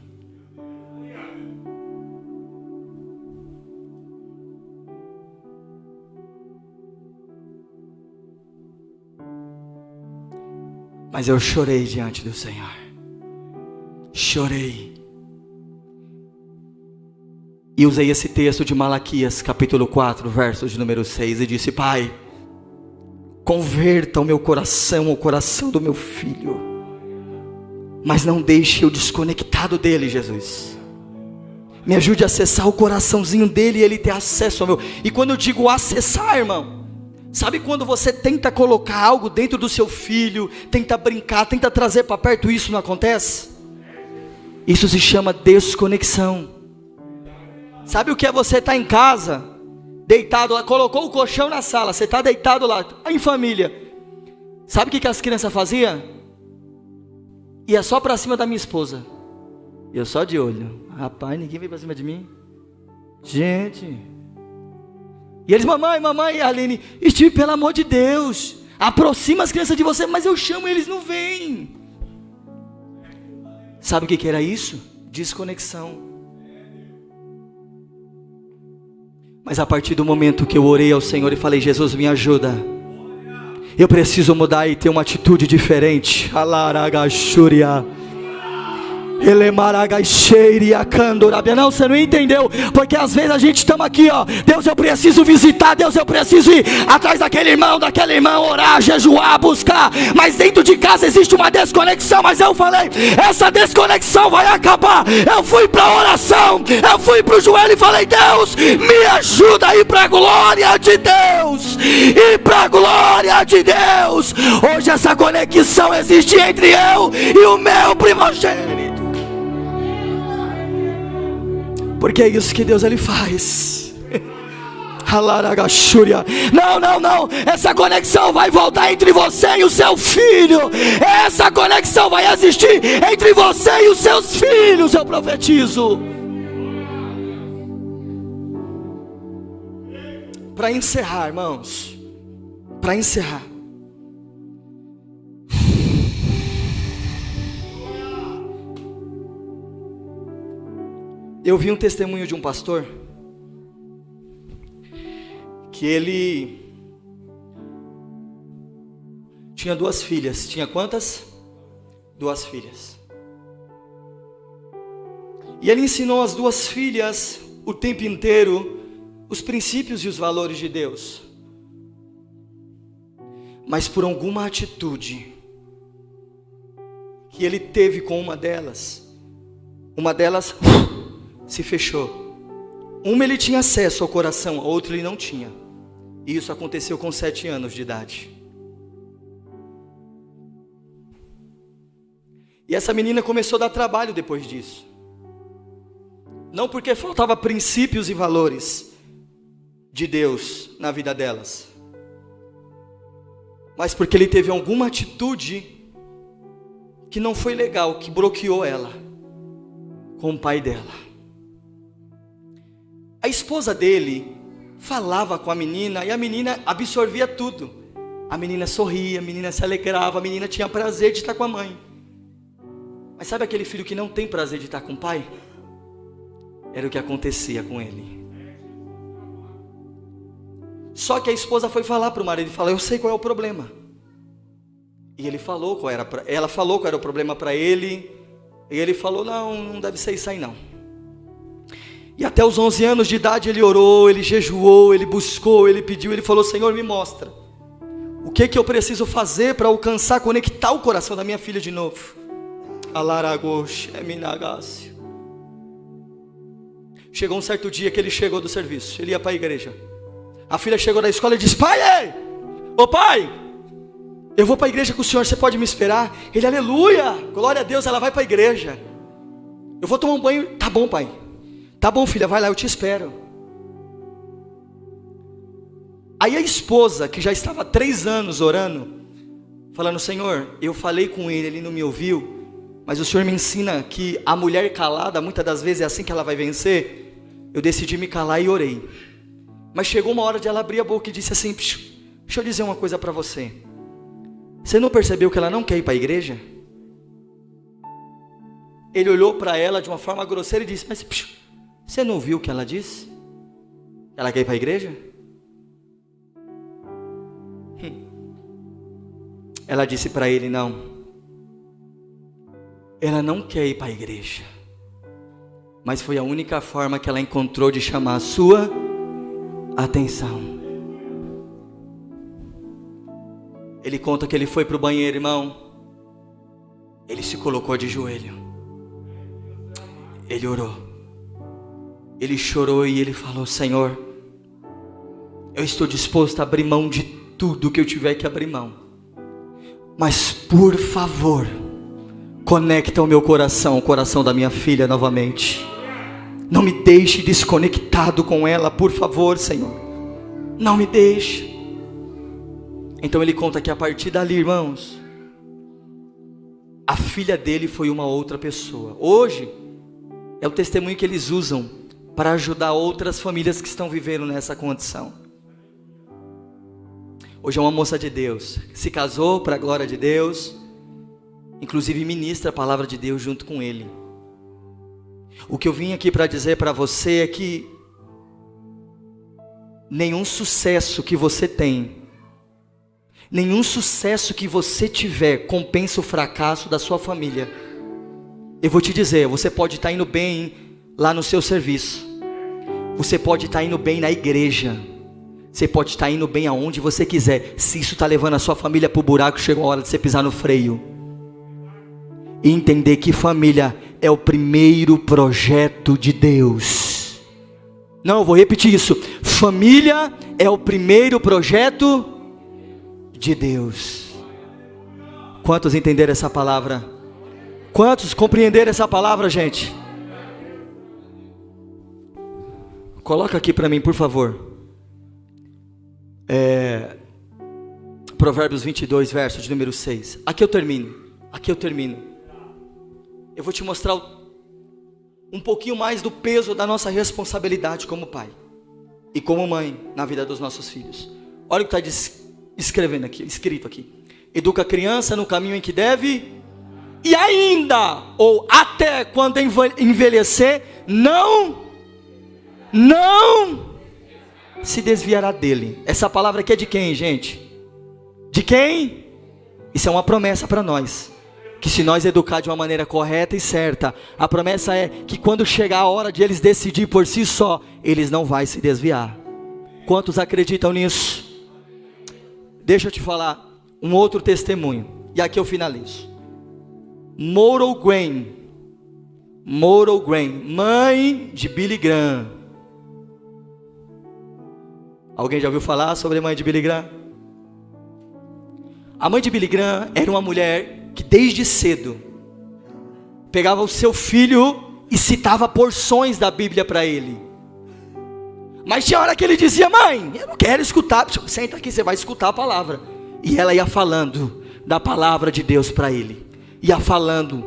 S1: Mas eu chorei diante do Senhor. chorei. E usei esse texto de Malaquias, capítulo 4, versos de número 6, e disse: Pai, converta o meu coração ao coração do meu filho, mas não deixe eu desconectado dele, Jesus. Me ajude a acessar o coraçãozinho dele e ele ter acesso ao meu. E quando eu digo acessar, irmão, sabe quando você tenta colocar algo dentro do seu filho, tenta brincar, tenta trazer para perto, isso não acontece? Isso se chama desconexão. Sabe o que é você estar em casa, deitado lá, colocou o colchão na sala, você está deitado lá, em família. Sabe o que as crianças faziam? Ia só para cima da minha esposa. Eu só de olho. Rapaz, ninguém veio para cima de mim. Gente. E eles, mamãe, Aline, Steve, pelo amor de Deus, aproxima as crianças de você, mas eu chamo e eles não vêm. Sabe o que era isso? Desconexão. Mas a partir do momento que eu orei ao Senhor e falei: Jesus, me ajuda, eu preciso mudar e ter uma atitude diferente. Alaragachúria. Não, você não entendeu, porque às vezes a gente estamos aqui, ó, Deus, eu preciso visitar, Deus, eu preciso ir atrás daquele irmão, daquela irmã, orar, jejuar, buscar, mas dentro de casa existe uma desconexão. Mas eu falei, essa desconexão vai acabar. Eu fui para a oração, eu fui para o joelho e falei: Deus, me ajuda a ir para a glória de Deus, ir para a glória de Deus. Hoje essa conexão existe entre eu e o meu primogênito. Porque é isso que Deus ele faz. Não, essa conexão vai voltar entre você e o seu filho. Essa conexão vai existir entre você e os seus filhos, eu profetizo. Para encerrar, irmãos, para encerrar, eu vi um testemunho de um pastor, que ele tinha 2 filhas. Tinha quantas? 2 filhas. E ele ensinou as 2 filhas o tempo inteiro os princípios e os valores de Deus. Mas por alguma atitude que ele teve com uma delas se fechou. Uma ele tinha acesso ao coração, a outra ele não tinha. E isso aconteceu com 7 anos de idade. E essa menina começou a dar trabalho depois disso. Não porque faltava princípios e valores de Deus na vida delas, mas porque ele teve alguma atitude que não foi legal, que bloqueou ela com o pai dela. A esposa dele falava com a menina e a menina absorvia tudo. A menina sorria, a menina se alegrava, a menina tinha prazer de estar com a mãe. Mas sabe aquele filho que não tem prazer de estar com o pai? Era o que acontecia com ele. Só que a esposa foi falar para o marido e falou: eu sei qual é o problema. E ele falou qual era, ela falou qual era o problema para ele. E ele falou: não deve ser isso aí não. E até os 11 anos de idade ele orou, ele jejuou, ele buscou, ele pediu, ele falou: Senhor, me mostra o que eu preciso fazer para alcançar, conectar o coração da minha filha de novo. Chegou um certo dia que ele chegou do serviço, ele ia para a igreja. A filha chegou da escola e disse: pai, ô pai, eu vou para a igreja com o senhor, você pode me esperar? Ele: aleluia, glória a Deus. Ela vai para a igreja. Eu vou tomar um banho. Tá bom, pai. Tá bom, filha, vai lá, eu te espero. Aí a esposa, que já estava 3 anos orando, falando: Senhor, eu falei com ele, ele não me ouviu, mas o Senhor me ensina que a mulher calada, muitas das vezes é assim que ela vai vencer. Eu decidi me calar e orei. Mas chegou uma hora de ela abrir a boca e disse assim: deixa eu dizer uma coisa para você. Você não percebeu que ela não quer ir para a igreja? Ele olhou para ela de uma forma grosseira e disse: mas você não ouviu o que ela disse? Ela quer ir para a igreja? Ela disse para ele: não. ela não quer ir para a igreja, mas foi a única forma que ela encontrou de chamar a sua atenção. Ele conta que ele foi para o banheiro, irmão. Ele se colocou de joelho. Ele orou. Ele chorou e ele falou: Senhor, eu estou disposto a abrir mão de tudo que eu tiver que abrir mão, mas por favor, conecta o meu coração, o coração da minha filha novamente. Não me deixe desconectado com ela, por favor, Senhor. Não me deixe. Então ele conta que a partir dali, irmãos, a filha dele foi uma outra pessoa. Hoje é o testemunho que eles usam para ajudar outras famílias que estão vivendo nessa condição. Hoje é uma moça de Deus, se casou para a glória de Deus, inclusive ministra a palavra de Deus junto com ele. O que eu vim aqui para dizer para você é que nenhum sucesso que você tem, nenhum sucesso que você tiver compensa o fracasso da sua família. Eu vou te dizer, você pode estar indo bem lá no seu serviço, você pode estar indo bem na igreja, você pode estar indo bem aonde você quiser. Se isso está levando a sua família para o buraco, chegou a hora de você pisar no freio e entender que família é o primeiro projeto de Deus. Não, eu vou repetir isso. Família é o primeiro projeto de Deus. Quantos entenderam essa palavra? Quantos compreenderam essa palavra, gente? Coloca aqui para mim, por favor. Provérbios 22, verso de número 6. Aqui eu termino. Eu vou te mostrar um pouquinho mais do peso da nossa responsabilidade como pai e como mãe na vida dos nossos filhos. Olha o que está escrito aqui. Educa a criança no caminho em que deve, e ainda, ou até quando envelhecer, não se desviará dele. Essa palavra aqui é de quem, gente? De quem? Isso é uma promessa para nós, que se nós educar de uma maneira correta e certa, a promessa é que quando chegar a hora de eles decidir por si só, eles não vão se desviar. Quantos acreditam nisso? Deixa eu te falar um outro testemunho, e aqui eu finalizo. Moral Graham, mãe de Billy Graham. Alguém já ouviu falar sobre a mãe de Billy Graham? A mãe de Billy Graham era uma mulher que desde cedo pegava o seu filho e citava porções da Bíblia para ele. Mas tinha hora que ele dizia: mãe, eu não quero escutar. Senta aqui, você vai escutar a palavra. E ela ia falando da palavra de Deus para ele. Ia falando,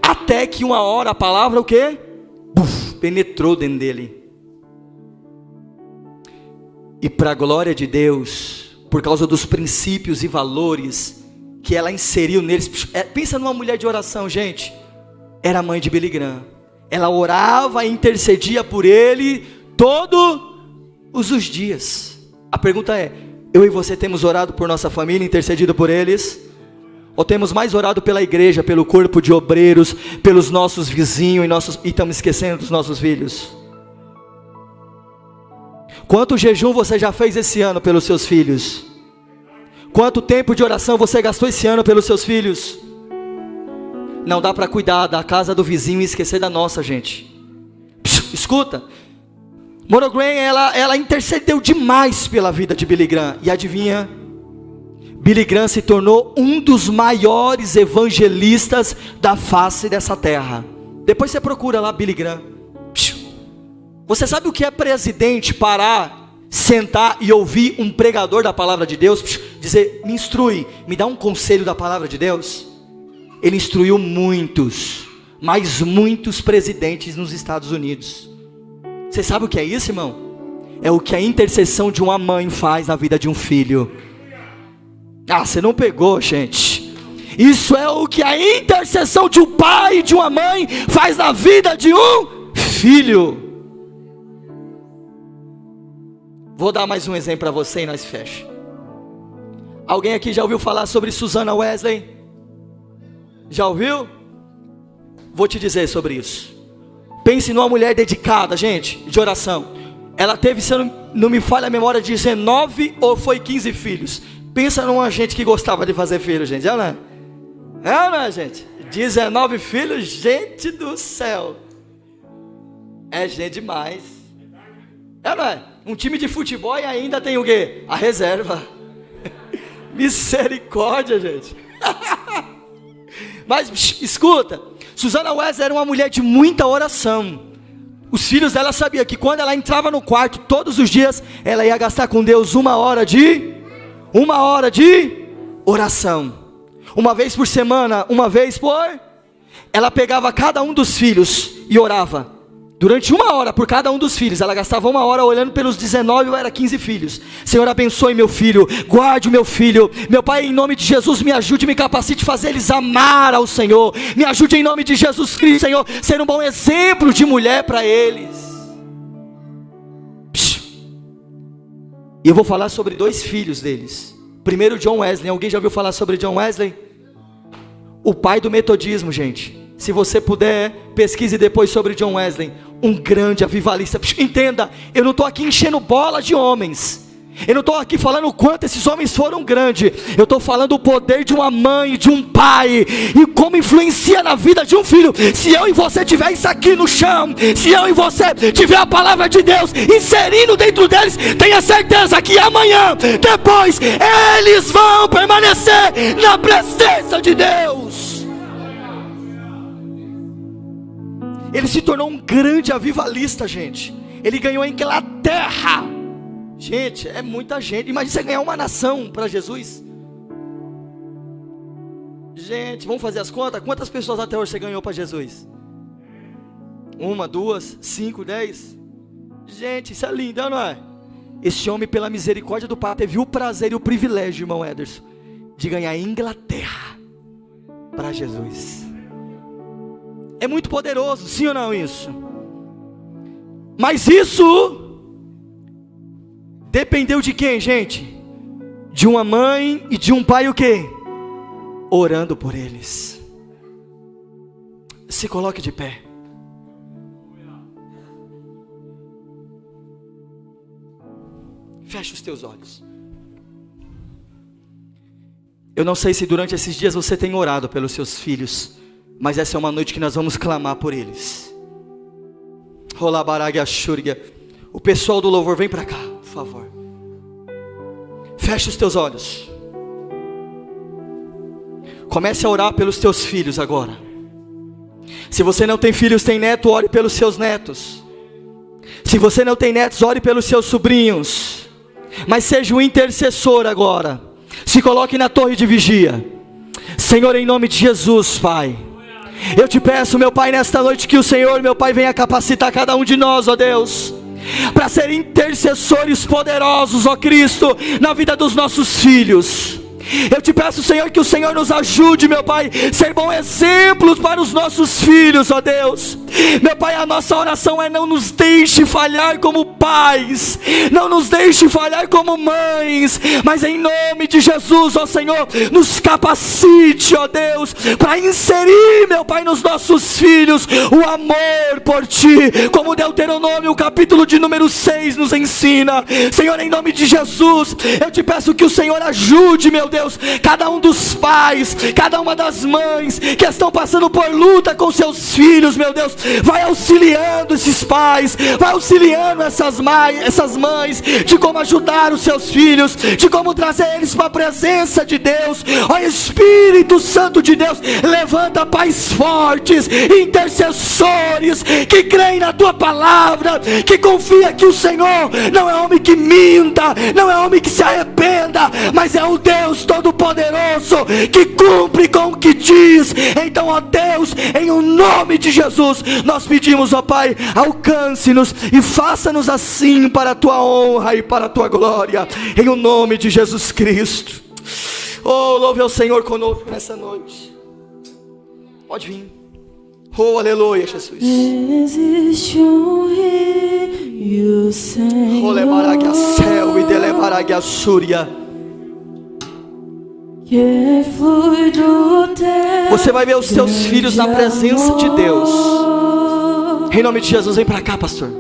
S1: até que uma hora a palavra o quê? Penetrou dentro dele. E para a glória de Deus, por causa dos princípios e valores que ela inseriu neles. Pensa numa mulher de oração, gente. Era a mãe de Billy Graham. Ela orava e intercedia por ele todos os dias. A pergunta é: eu e você temos orado por nossa família, intercedido por eles? Ou temos mais orado pela igreja, pelo corpo de obreiros, pelos nossos vizinhos e estamos esquecendo dos nossos filhos? Quanto jejum você já fez esse ano pelos seus filhos? Quanto tempo de oração você gastou esse ano pelos seus filhos? Não dá para cuidar da casa do vizinho e esquecer da nossa, gente. Escuta, Moral Graham, ela intercedeu demais pela vida de Billy Graham. E adivinha? Billy Graham se tornou um dos maiores evangelistas da face dessa terra. Depois você procura lá Billy Graham. Você sabe o que é presidente parar, sentar e ouvir um pregador da palavra de Deus dizer: me instrui, me dá um conselho da palavra de Deus? Ele instruiu muitos presidentes nos Estados Unidos. Você sabe o que é isso, irmão? É o que a intercessão de uma mãe faz na vida de um filho. Ah, você não pegou, gente. Isso é o que a intercessão de um pai e de uma mãe faz na vida de um filho. Vou dar mais um exemplo para você e nós fechamos. Alguém aqui já ouviu falar sobre Susana Wesley? Já ouviu? Vou te dizer sobre isso. Pense numa mulher dedicada, gente, de oração. Ela teve, se não me falha a memória, 19 ou foi 15 filhos. Pensa numa gente que gostava de fazer filhos, gente. É, não é? É, não é, gente? 19 filhos, gente do céu. É gente demais. É, não é? Um time de futebol e ainda tem o quê? A reserva. Misericórdia, gente. Mas, escuta. Susana Wesley era uma mulher de muita oração. Os filhos dela sabiam que quando ela entrava no quarto, todos os dias, ela ia gastar com Deus uma hora de oração. Uma vez por semana, ela pegava cada um dos filhos e orava. Durante uma hora por cada um dos filhos. Ela gastava uma hora olhando pelos 19 ou era 15 filhos. Senhor, abençoe meu filho, guarde o meu filho. Meu Pai, em nome de Jesus, me ajude, me capacite a fazer eles amar ao Senhor. Me ajude em nome de Jesus Cristo, Senhor, ser um bom exemplo de mulher para eles. E eu vou falar sobre 2 filhos deles. Primeiro, John Wesley. Alguém já ouviu falar sobre John Wesley? O pai do metodismo, gente. Se você puder, pesquise depois sobre John Wesley. Um grande avivalista. Entenda, eu não estou aqui enchendo bola de homens. Eu não estou aqui falando o quanto esses homens foram grandes. Eu estou falando o poder de uma mãe, de um pai, e como influencia na vida de um filho. Se eu e você tiver isso aqui no chão, se eu e você tiver a palavra de Deus inserindo dentro deles, tenha certeza que amanhã, depois, eles vão permanecer na presença de Deus. Ele se tornou um grande avivalista, gente. Ele ganhou a Inglaterra. Gente, é muita gente. Imagina você ganhar uma nação para Jesus. Gente, vamos fazer as contas? Quantas pessoas até hoje você ganhou para Jesus? 1, 2, 5, 10. Gente, isso é lindo, não é? Esse homem, pela misericórdia do Pai, teve o prazer e o privilégio, irmão Ederson, de ganhar a Inglaterra para Jesus. É muito poderoso, sim ou não isso? Mas isso dependeu de quem, gente? De uma mãe e de um pai o quê? Orando por eles. Se coloque de pé. Feche os teus olhos. Eu não sei se durante esses dias você tem orado pelos seus filhos, mas essa é uma noite que nós vamos clamar por eles. O pessoal do louvor, vem para cá, por favor. Feche os teus olhos. Comece a orar pelos teus filhos agora. Se você não tem filhos, tem neto, ore pelos seus netos. Se você não tem netos, ore pelos seus sobrinhos. Mas seja um intercessor agora. Se coloque na torre de vigia. Senhor, em nome de Jesus, Pai, eu te peço, meu Pai, nesta noite, que o Senhor, meu Pai, venha capacitar cada um de nós, ó Deus, para ser intercessores poderosos, ó Cristo, na vida dos nossos filhos. Eu te peço, Senhor, que o Senhor nos ajude, meu Pai, ser bom exemplo para os nossos filhos, ó Deus. Meu Pai, a nossa oração é: não nos deixe falhar como pais, não nos deixe falhar como mães, mas em nome de Jesus, ó Senhor, nos capacite, ó Deus, para inserir, meu Pai, nos nossos filhos o amor por Ti, como Deuteronômio, o capítulo de número 6 nos ensina. Senhor, em nome de Jesus, eu te peço que o Senhor ajude, meu Deus, cada um dos pais, cada uma das mães que estão passando por luta com seus filhos, meu Deus, vai auxiliando esses pais, vai auxiliando essas mães, de como ajudar os seus filhos, de como trazer eles para a presença de Deus. Ó Espírito Santo de Deus, levanta pais fortes, intercessores, que creem na Tua palavra, que confia que o Senhor não é homem que minta, não é homem que se arrependa, mas é o Deus Todo-Poderoso, que cumpre com o que diz. Então, ó Deus, em o nome de Jesus, nós pedimos, ó Pai, alcance-nos e faça-nos assim para a Tua honra e para a Tua glória, em o nome de Jesus Cristo. Oh, louve ao Senhor conosco nessa noite. Pode vir. Oh, aleluia, Jesus.
S2: Existe um rio, Senhor,
S1: Oh, levará a céu e delevará a súria,
S2: que flui do teu
S1: Você vai ver os seus filhos na presença de Deus.
S2: amor.
S1: Em nome de Jesus, vem para cá, pastor.